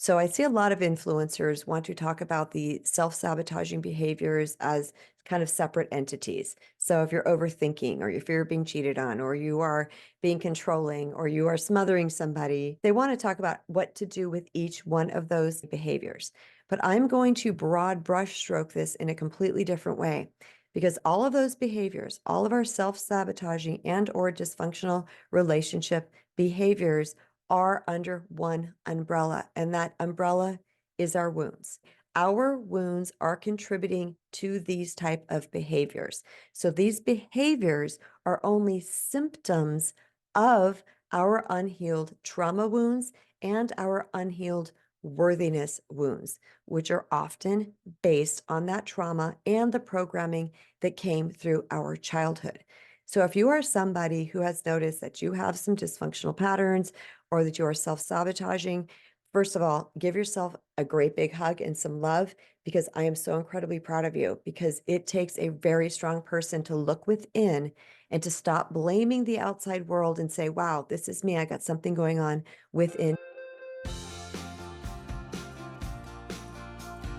So I see a lot of influencers want to talk about the self-sabotaging behaviors as kind of separate entities. So if you're overthinking, or if you're being cheated on, or you are being controlling, or you are smothering somebody, they want to talk about what to do with each one of those behaviors. But I'm going to broad brush stroke this in a completely different way. Because all of those behaviors, all of our self-sabotaging and or dysfunctional relationship behaviors are under one umbrella, and that umbrella is our wounds. Our wounds are contributing to these type of behaviors. So these behaviors are only symptoms of our unhealed trauma wounds and our unhealed worthiness wounds, which are often based on that trauma and the programming that came through our childhood. So if you are somebody who has noticed that you have some dysfunctional patterns, or that you are self-sabotaging, first of all, give yourself a great big hug and some love, because I am so incredibly proud of you, because it takes a very strong person to look within and to stop blaming the outside world and say, wow, this is me. I got something going on within.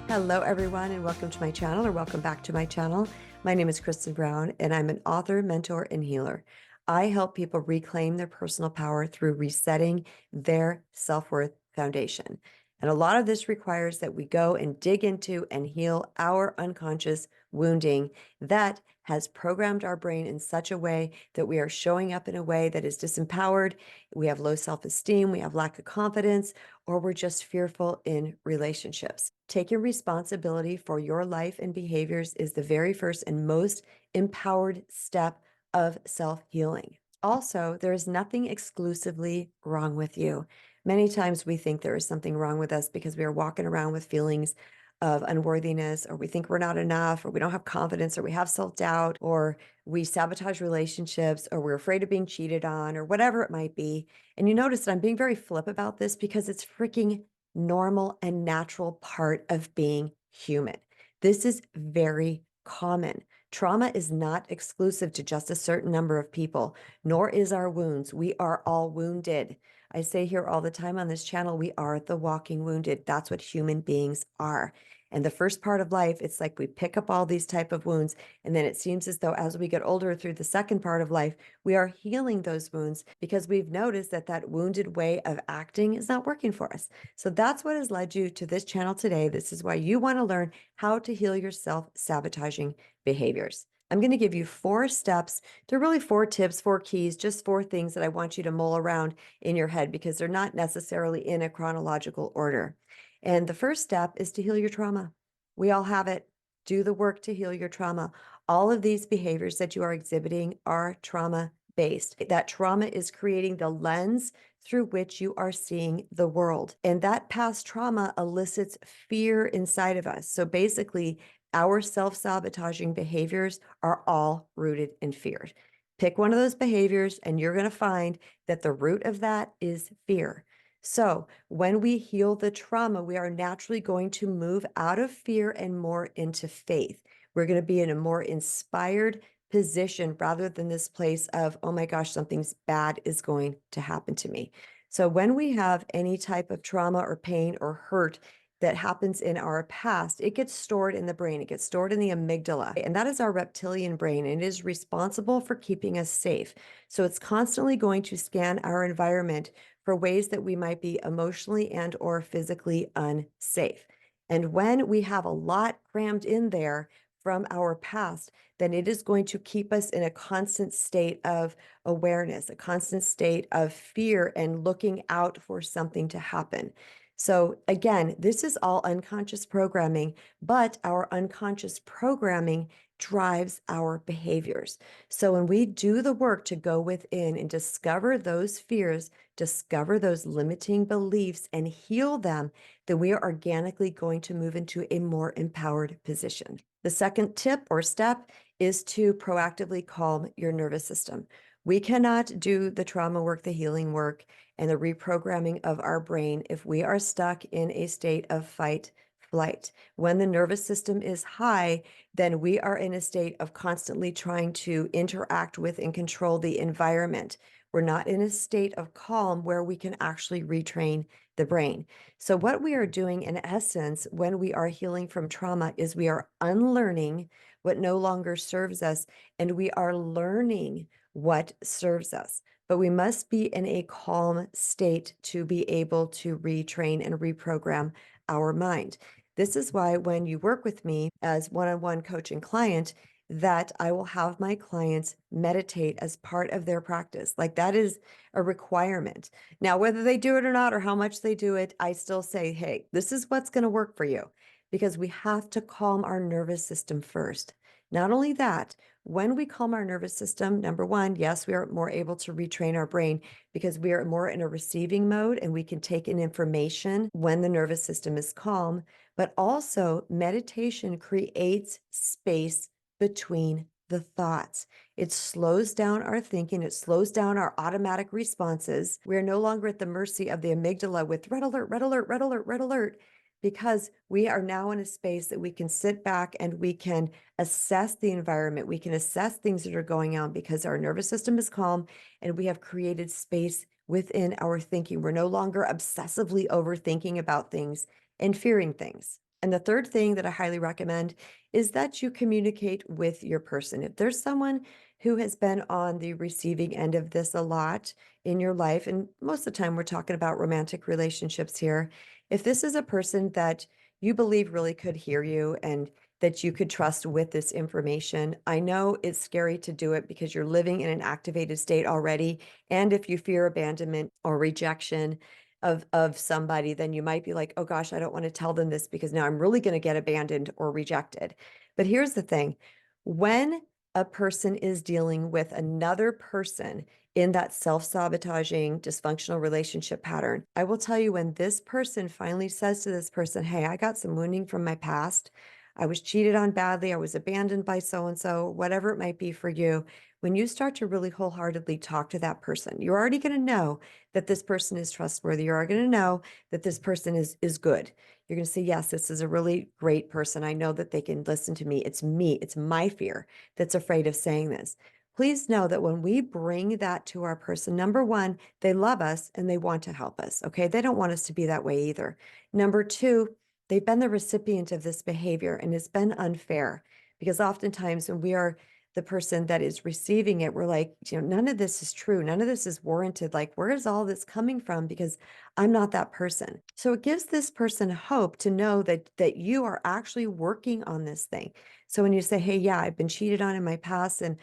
Hello, everyone, and welcome to my channel, or welcome back to my channel. My name is Kristen Brown, and I'm an author, mentor, and healer. I help people reclaim their personal power through resetting their self-worth foundation. And a lot of this requires that we go and dig into and heal our unconscious wounding that has programmed our brain in such a way that we are showing up in a way that is disempowered. We have low self-esteem, we have lack of confidence, or we're just fearful in relationships. Taking responsibility for your life and behaviors is the very first and most empowered step of self-healing. Also, there is nothing exclusively wrong with you. Many times we think there is something wrong with us because we are walking around with feelings of unworthiness, or we think we're not enough, or we don't have confidence, or we have self-doubt, or we sabotage relationships, or we're afraid of being cheated on, or whatever it might be. And you notice that I'm being very flip about this because it's freaking normal and natural part of being human. This is very common. Trauma is not exclusive to just a certain number of people, nor is our wounds. We are all wounded. I say here all the time on this channel, we are the walking wounded. That's what human beings are. And the first part of life, it's like we pick up all these type of wounds, and then it seems as though as we get older through the second part of life, we are healing those wounds because we've noticed that that wounded way of acting is not working for us. So that's what has led you to this channel today. This is why you want to learn how to heal your self-sabotaging behaviors. I'm going to give you 4 steps. They're really 4 tips, 4 keys, just 4 things that I want you to mull around in your head because they're not necessarily in a chronological order. And the first step is to heal your trauma. We all have it. Do the work to heal your trauma. All of these behaviors that you are exhibiting are trauma based. That trauma is creating the lens through which you are seeing the world. And that past trauma elicits fear inside of us. So basically, our self-sabotaging behaviors are all rooted in fear. Pick one of those behaviors, and you're going to find that the root of that is fear. So when we heal the trauma, we are naturally going to move out of fear and more into faith. We're going to be in a more inspired position rather than this place of, oh my gosh, something's bad is going to happen to me. So when we have any type of trauma or pain or hurt that happens in our past, it gets stored in the brain. It gets stored in the amygdala, and that is our reptilian brain, and it is responsible for keeping us safe. So it's constantly going to scan our environment for ways that we might be emotionally and or physically unsafe. And when we have a lot crammed in there from our past, then it is going to keep us in a constant state of awareness, a constant state of fear and looking out for something to happen. So again, this is all unconscious programming, but our unconscious programming drives our behaviors. So when we do the work to go within and discover those fears, discover those limiting beliefs and heal them, then we are organically going to move into a more empowered position. The second tip or step is to proactively calm your nervous system. We cannot do the trauma work, the healing work, and the reprogramming of our brain if we are stuck in a state of fight, flight. When the nervous system is high, then we are in a state of constantly trying to interact with and control the environment. We're not in a state of calm where we can actually retrain the brain. So, what we are doing in essence when we are healing from trauma is we are unlearning what no longer serves us and we are learning what serves us. But we must be in a calm state to be able to retrain and reprogram our mind. This is why when you work with me as one-on-one coach and client, that I will have my clients meditate as part of their practice. Like that is a requirement. Now, whether they do it or not, or how much they do it, I still say, hey, this is what's going to work for you because we have to calm our nervous system first. Not only that, when we calm our nervous system, number one, yes, we are more able to retrain our brain because we are more in a receiving mode and we can take in information when the nervous system is calm. But also, meditation creates space between the thoughts. It slows down our thinking, it slows down our automatic responses. We're no longer at the mercy of the amygdala with red alert, red alert, red alert, red alert, because we are now in a space that we can sit back and we can assess the environment. We can assess things that are going on because our nervous system is calm and we have created space within our thinking. We're no longer obsessively overthinking about things and fearing things. And the third thing that I highly recommend is that you communicate with your person. If there's someone who has been on the receiving end of this a lot in your life, and most of the time we're talking about romantic relationships here, if this is a person that you believe really could hear you and that you could trust with this information, I know it's scary to do it because you're living in an activated state already. And if you fear abandonment or rejection, of somebody, then you might be like, oh gosh, I don't want to tell them this because now I'm really going to get abandoned or rejected. But here's the thing. When a person is dealing with another person in that self-sabotaging, dysfunctional relationship pattern, I will tell you when this person finally says to this person, hey, I got some wounding from my past. I was cheated on badly. I was abandoned by so-and-so, whatever it might be for you. When you start to really wholeheartedly talk to that person, you're already going to know that this person is trustworthy. You're going to know that this person is good. You're going to say, yes, this is a really great person. I know that they can listen to me. It's me. It's my fear that's afraid of saying this. Please know that when we bring that to our person, number one, they love us and they want to help us. Okay. They don't want us to be that way either. Number two, they've been the recipient of this behavior and it's been unfair because oftentimes when we are the person that is receiving it, we're like, none of this is true. None of this is warranted. Like, where is all this coming from? Because I'm not that person. So it gives this person hope to know that you are actually working on this thing. So when you say, hey, yeah, I've been cheated on in my past and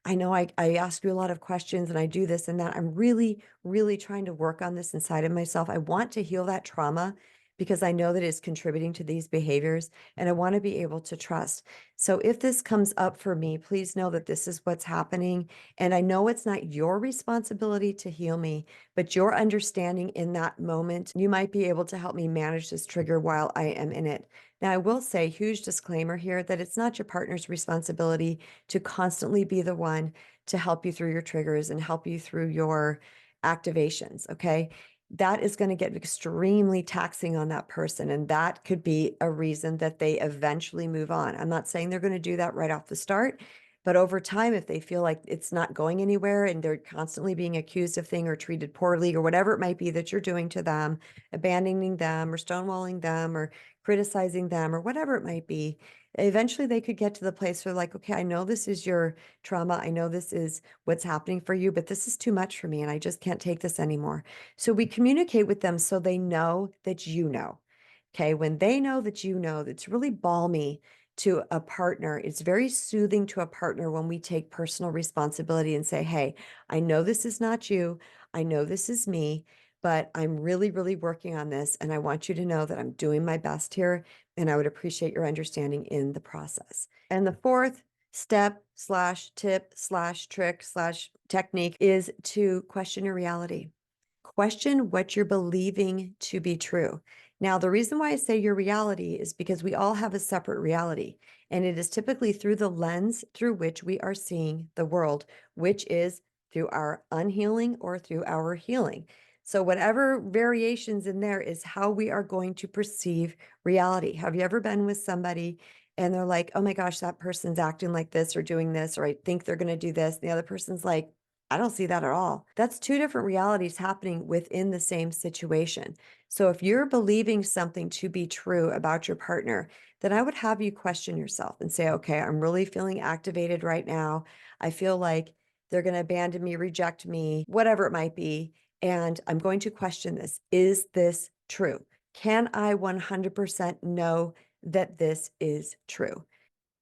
I know I ask you a lot of questions and I do this and that. I'm really, really trying to work on this inside of myself. I want to heal that trauma because I know that it's contributing to these behaviors and I want to be able to trust. So if this comes up for me, please know that this is what's happening. And I know it's not your responsibility to heal me, but your understanding in that moment, you might be able to help me manage this trigger while I am in it. Now, I will say, huge disclaimer here, that it's not your partner's responsibility to constantly be the one to help you through your triggers and help you through your activations. Okay. That is going to get extremely taxing on that person. And that could be a reason that they eventually move on. I'm not saying they're going to do that right off the start, but over time, if they feel like it's not going anywhere and they're constantly being accused of thing or treated poorly or whatever it might be that you're doing to them, abandoning them or stonewalling them or criticizing them or whatever it might be, eventually they could get to the place where like, okay, I know this is your trauma. I know this is what's happening for you, but this is too much for me and I just can't take this anymore. So we communicate with them so they know that you know. Okay. When they know that you know, it's really balmy to a partner. It's very soothing to a partner when we take personal responsibility and say, hey, I know this is not you. I know this is me, but I'm really, really working on this. And I want you to know that I'm doing my best here. And I would appreciate your understanding in the process. And the fourth step slash tip slash trick slash technique is to question your reality. Question what you're believing to be true. Now, the reason why I say your reality is because we all have a separate reality, and it is typically through the lens through which we are seeing the world, which is through our unhealing or through our healing. So, whatever variations in there is how we are going to perceive reality. Have you ever been with somebody and they're like, oh my gosh, that person's acting like this or doing this, or I think they're going to do this? And the other person's like, I don't see that at all. That's two different realities happening within the same situation. So if you're believing something to be true about your partner, then I would have you question yourself and say, okay, I'm really feeling activated right now. I feel like they're going to abandon me, reject me, whatever it might be. And I'm going to question this. Is this true? Can I 100% know that this is true?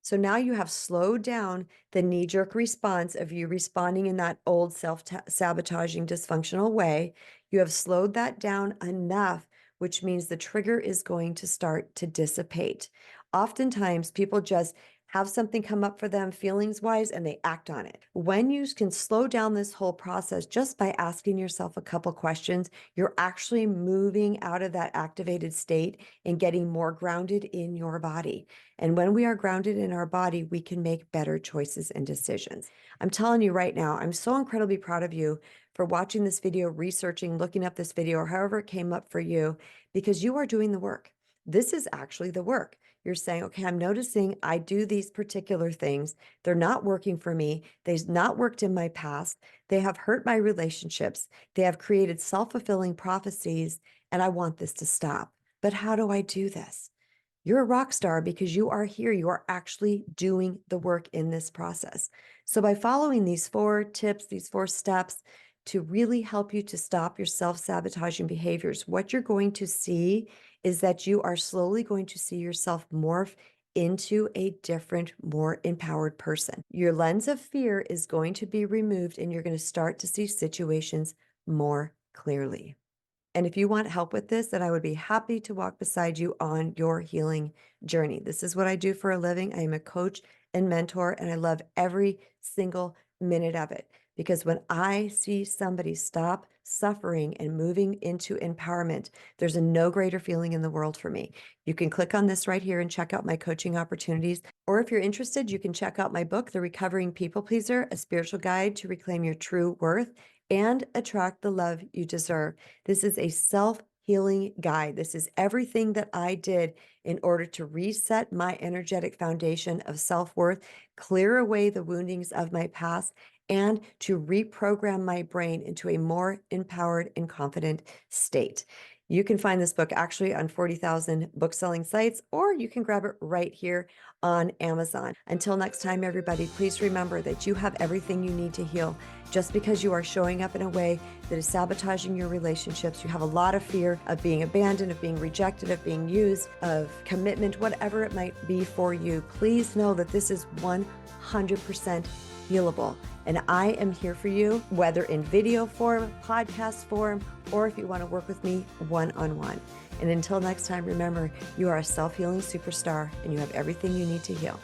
So now you have slowed down the knee-jerk response of you responding in that old self-sabotaging dysfunctional way. You have slowed that down enough, which means the trigger is going to start to dissipate. Oftentimes, people just have something come up for them feelings-wise and they act on it. When you can slow down this whole process just by asking yourself a couple questions, you're actually moving out of that activated state and getting more grounded in your body. And when we are grounded in our body, we can make better choices and decisions. I'm telling you right now, I'm so incredibly proud of you for watching this video, researching, looking up this video, or however it came up for you, because you are doing the work. This is actually the work. You're saying, okay, I'm noticing I do these particular things. They're not working for me. They've not worked in my past. They have hurt my relationships. They have created self-fulfilling prophecies, and I want this to stop. But how do I do this? You're a rock star because you are here. You are actually doing the work in this process. So by following these 4 tips, these 4 steps to really help you to stop your self-sabotaging behaviors, what you're going to see is that you are slowly going to see yourself morph into a different, more empowered person. Your lens of fear is going to be removed and you're going to start to see situations more clearly. And if you want help with this, then I would be happy to walk beside you on your healing journey. This is what I do for a living. I am a coach and mentor, and I love every single minute of it. Because when I see somebody stop suffering and moving into empowerment, there's a no greater feeling in the world for me. You can click on this right here and check out my coaching opportunities. Or if you're interested, you can check out my book, The Recovering People Pleaser, A Spiritual Guide to Reclaim Your True Worth and Attract the Love You Deserve. This is a self-healing guide. This is everything that I did in order to reset my energetic foundation of self-worth, clear away the woundings of my past, and to reprogram my brain into a more empowered and confident state. You can find this book actually on 40,000 book-selling sites, or you can grab it right here on Amazon. Until next time, everybody, please remember that you have everything you need to heal. Just because you are showing up in a way that is sabotaging your relationships, you have a lot of fear of being abandoned, of being rejected, of being used, of commitment, whatever it might be for you, please know that this is 100% healable. And I am here for you, whether in video form, podcast form, or if you want to work with me one-on-one. And until next time, remember, you are a self-healing superstar and you have everything you need to heal.